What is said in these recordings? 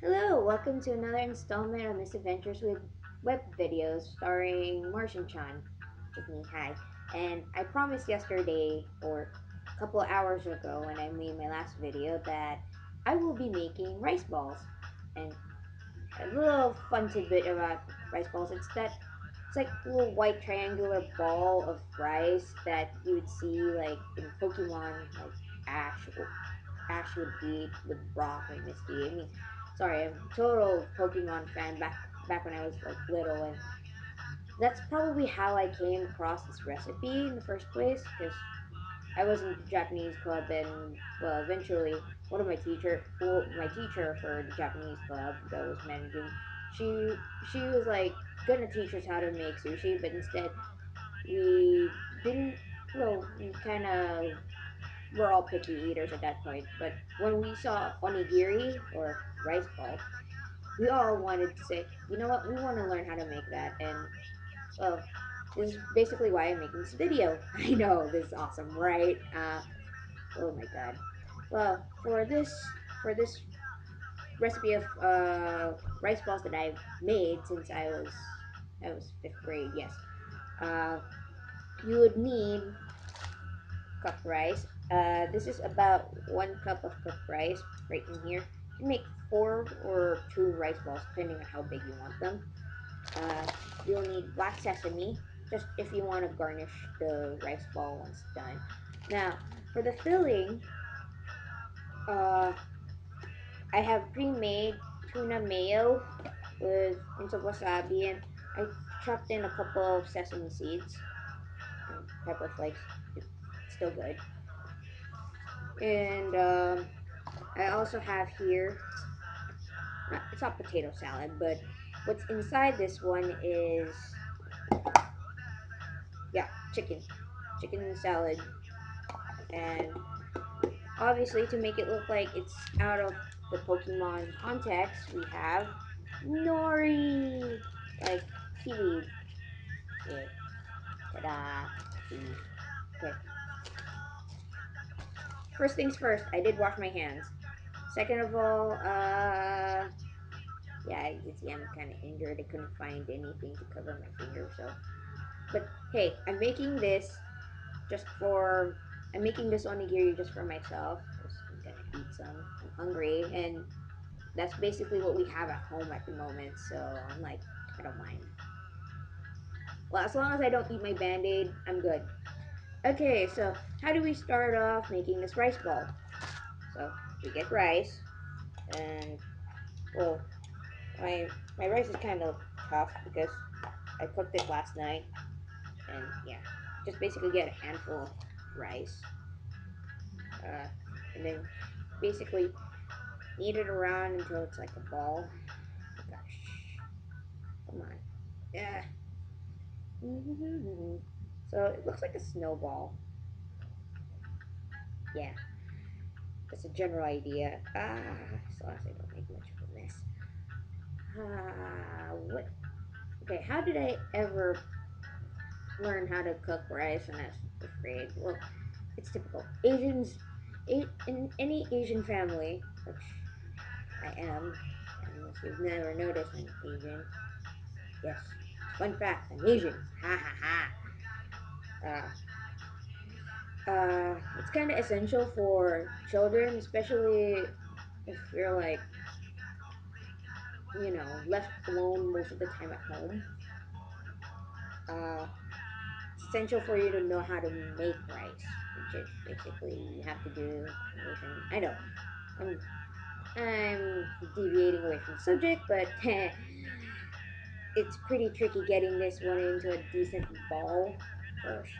Hello, welcome to another installment of Misadventures with web videos starring Martian Chan. With me, hi. And I promised yesterday, or a couple hours ago when I made my last video, that I will be making rice balls. And a little fun tidbit about rice balls, it's like a little white triangular ball of rice that you would see like in Pokemon, like Ash Ash would eat with Brock and Misty. I mean, sorry, I'm a total Pokemon fan back when I was like little, and that's probably how I came across this recipe in the first place. Because I was in the Japanese club, and well, eventually my teacher for the Japanese club that I was managing, she she was like gonna teach us how to make sushi, but instead we didn't. Well, we kind of we're all picky eaters at that point. But when we saw onigiri or rice ball, we all wanted to say, you know what, we want to learn how to make that. And well, this is basically why I'm making this video. I know this is awesome, right? Oh my god. Well, for this recipe of rice balls that I've made since I was fifth grade, yes. Uh, you would need cup rice. This is about 1 cup of cooked rice right in here. You can make 4 or 2 rice balls depending on how big you want them. Uh, you'll need black sesame, just if you want to garnish the rice ball once done. Now, for the filling, uh, I have pre-made tuna mayo with hints of wasabi, and I chopped in a couple of sesame seeds and pepper flakes. It's still good. And I also have here, it's not potato salad, but what's inside this one is, yeah, chicken salad. And obviously, to make it look like it's out of the Pokemon context, we have nori, like seaweed. Yeah, ta-da, seaweed. Okay. First things first, I did wash my hands. Second of all, yeah, you can see I'm kind of injured. I couldn't find anything to cover my finger, so. But hey, I'm making this onigiri just for myself. Because I'm gonna eat some. I'm hungry, and that's basically what we have at home at the moment. So I'm like, I don't mind. Well, as long as I don't eat my band-aid, I'm good. Okay, so how do we start off making this rice ball? So we get rice, and well, my rice is kind of tough because I cooked it last night, and yeah, just basically get a handful of rice, uh, and then basically knead it around until it's like a ball. Oh, gosh, come on, yeah. So it looks like a snowball. Yeah, that's a general idea. As long as I don't make much of a mess. What? Okay, how did I ever learn how to cook rice when I was fifth grade? Well, it's typical. In any Asian family, which I am, unless you've never noticed I'm Asian. Yes, fun fact, I'm Asian. Ha ha ha. It's kind of essential for children, especially if you're like, left alone most of the time at home. Uh, it's essential for you to know how to make rice, which is basically you have to do. I know I'm I'm deviating away from the subject, but it's pretty tricky getting this one into a decent ball first.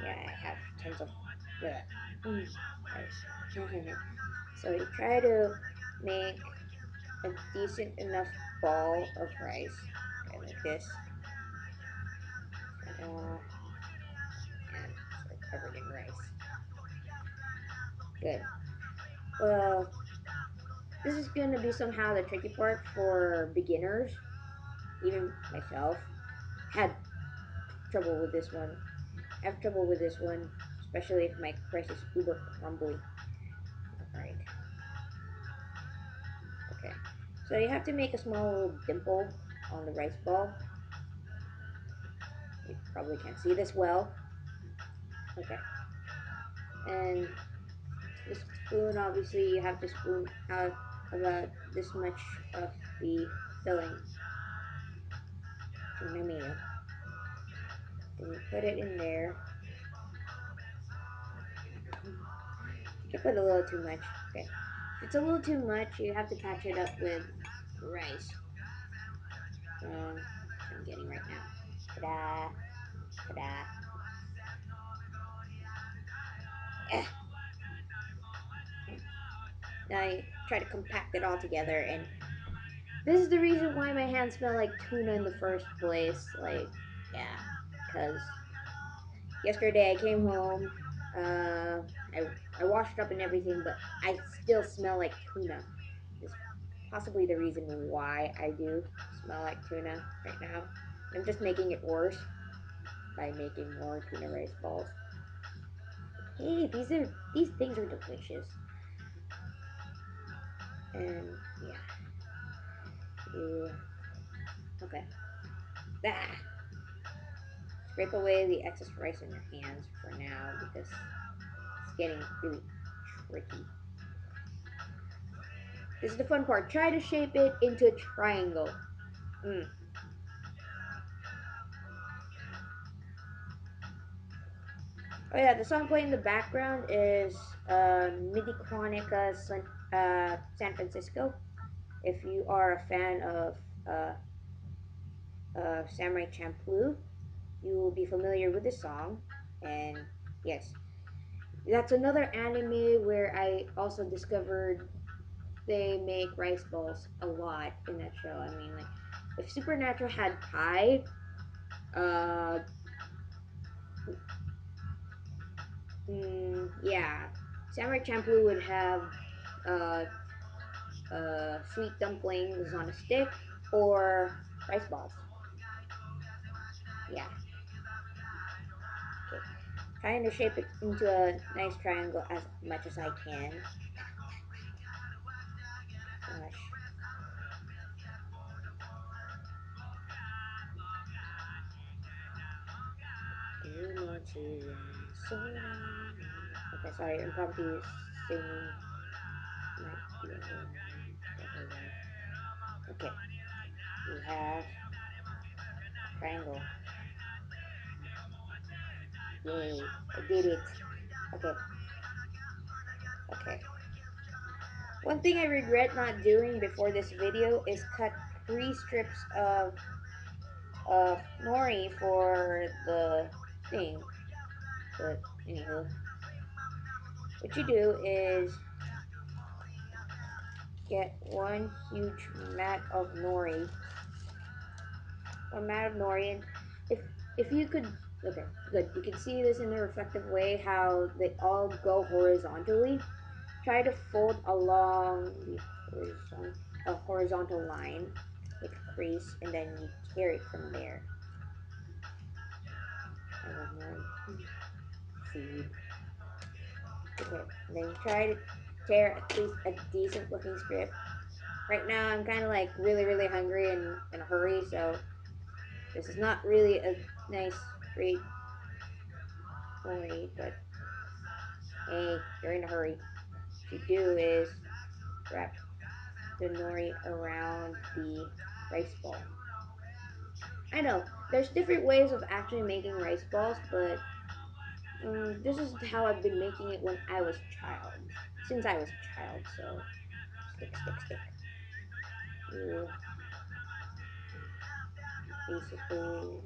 Yeah, I have tons of rice. So you try to make a decent enough ball of rice, okay, like this, and sort of covered in rice. Good. Well, this is going to be somehow the tricky part for beginners. Even myself had trouble with this one. I have trouble with this one, especially if my rice is uber crumbly. Alright. Okay. So you have to make a small little dimple on the rice ball. You probably can't see this well. Okay. And the spoon, obviously, you have to spoon out about this much of the filling. Tuna mayo. Then you put it in there. You can put a little too much. Okay. If it's a little too much, you have to patch it up with rice. I'm getting right now. Ta-da! Ta-da! Eh. Now you try to compact it all together, and this is the reason why my hands smell like tuna in the first place. Like, yeah, because yesterday I came home, I washed up and everything, but I still smell like tuna. It's possibly the reason why I do smell like tuna right now. I'm just making it worse by making more tuna rice balls. Hey, these things are delicious. And yeah. Okay. Ah. Scrape away the excess rice in your hands for now because it's getting really tricky. This is the fun part. Try to shape it into a triangle. Oh yeah, the song playing in the background is MIDI Chronica San Francisco. If you are a fan of Samurai Champloo, you will be familiar with the song. And yes, that's another anime where I also discovered they make rice balls a lot in that show. I mean, like, if Supernatural had pie, yeah, Samurai Champloo would have uh, sweet dumplings on a stick or rice balls. Yeah. Okay. Trying to shape it into a nice triangle as much as I can. Gosh. Okay, sorry, I'm probably singing. Okay, we have triangle. Yay, I did it. Okay, okay. One thing I regret not doing before this video is cut 3 strips of nori for the thing. But anywho, what you do is get one huge mat of nori, and if you could, okay, good. You can see this in a reflective way how they all go horizontally. Try to fold along a horizontal line, like a crease, and then you carry it from there. I don't know. Food. Okay, and then you try to tear at least a decent looking strip. Right now, I'm kind of like really hungry and in a hurry, so this is not really a nice straight nori, but hey, you're in a hurry. What you do is wrap the nori around the rice ball. I know, there's different ways of actually making rice balls, but this is how I've been making it when I was a child. Since I was a child, so stick. You basically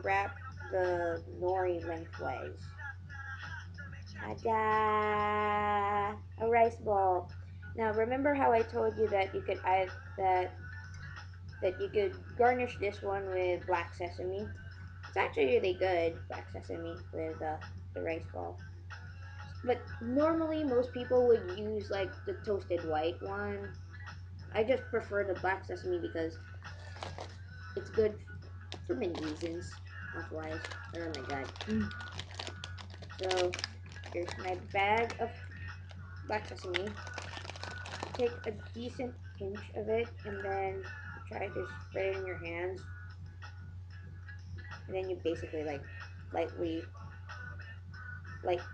wrap the nori lengthwise. Ta-da! A rice ball. Now remember how I told you that you could that you could garnish this one with black sesame? It's actually really good, black sesame with the rice ball. But normally most people would use like the toasted white one. I just prefer the black sesame because it's good for many reasons. Otherwise, oh my god. So here's my bag of black sesame. take a decent pinch of it, and then try to spread it in your hands, and then you basically like lightly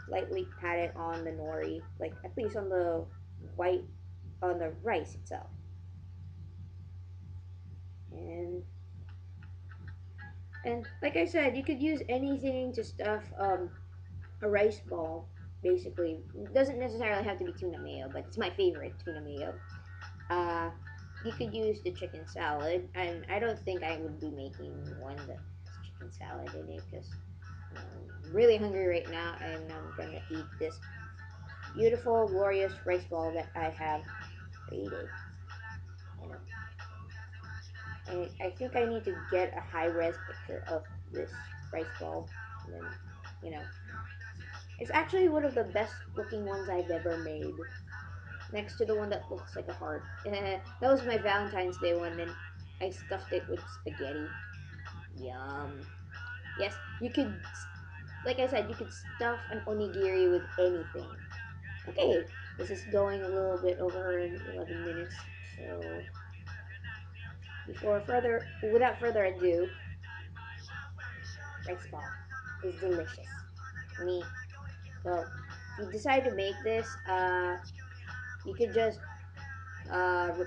lightly pat it on the nori, like at least on the white, on the rice itself. And like I said, you could use anything to stuff a rice ball. Basically, it doesn't necessarily have to be tuna mayo, but it's my favorite, tuna mayo. Uh, you could use the chicken salad, and I don't think I would be making one that has chicken salad in it because I'm really hungry right now, and I'm gonna eat this beautiful, glorious rice ball that I have created. You know, and I think I need to get a high res picture of this rice ball, and then you know, it's actually one of the best looking ones I've ever made. Next to the one that looks like a heart. That was my Valentine's Day one, and I stuffed it with spaghetti. Yum. Yes, you could, like I said, you could stuff an onigiri with anything. Okay, this is going a little bit over 11 minutes, so without further ado, rice ball is delicious. Me, well, if you decide to make this, you could just re-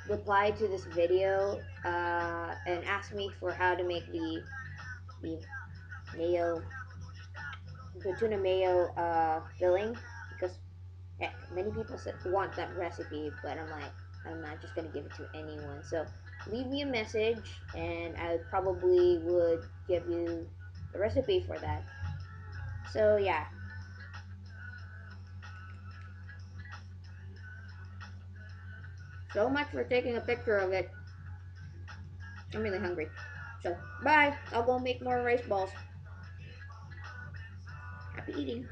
reply to this video and ask me for how to make the mayo, the tuna mayo filling, because many people want that recipe, but I'm like, I'm not just gonna give it to anyone. So leave me a message, and I probably would give you the recipe for that. So yeah, so much for taking a picture of it. I'm really hungry. So bye. I'll go make more rice balls. Happy eating.